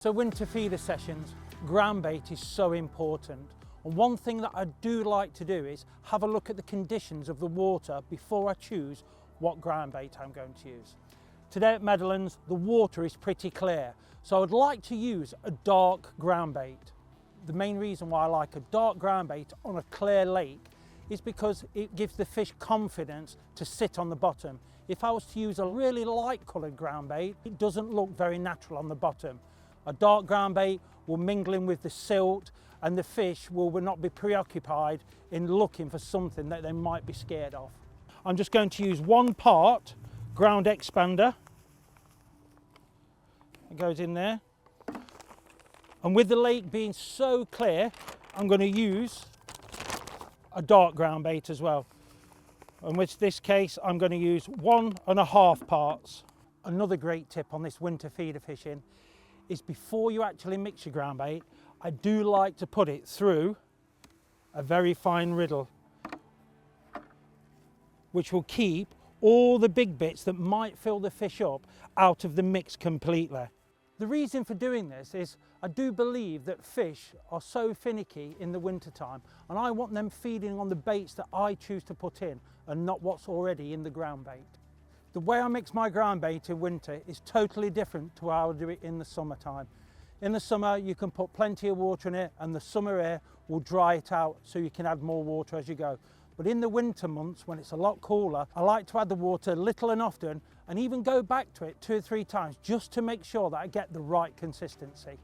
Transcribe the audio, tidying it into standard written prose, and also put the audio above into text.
So winter feeder sessions, ground bait is so important. And one thing that I do like to do is have a look at the conditions of the water before I choose what ground bait I'm going to use. Today at Meadowlands, the water is pretty clear, so I'd like to use a dark ground bait. The main reason why I like a dark ground bait on a clear lake is because it gives the fish confidence to sit on the bottom. If I was to use a really light coloured ground bait, it doesn't look very natural on the bottom. A dark ground bait will mingle in with the silt and the fish will not be preoccupied in looking for something that they might be scared of. I'm just going to use 1 part ground expander. It goes in there. And with the lake being so clear, I'm going to use a dark ground bait as well. And with this case, I'm going to use 1.5 parts. Another great tip on this winter feeder fishing is before you actually mix your ground bait, I do like to put it through a very fine riddle, which will keep all the big bits that might fill the fish up out of the mix completely. The reason for doing this is I do believe that fish are so finicky in the winter time, and I want them feeding on the baits that I choose to put in and not what's already in the ground bait. The way I mix my ground bait in winter is totally different to how I do it in the summertime. In the summer, you can put plenty of water in it and the summer air will dry it out so you can add more water as you go. But in the winter months, when it's a lot cooler, I like to add the water little and often and even go back to it 2 or 3 times just to make sure that I get the right consistency.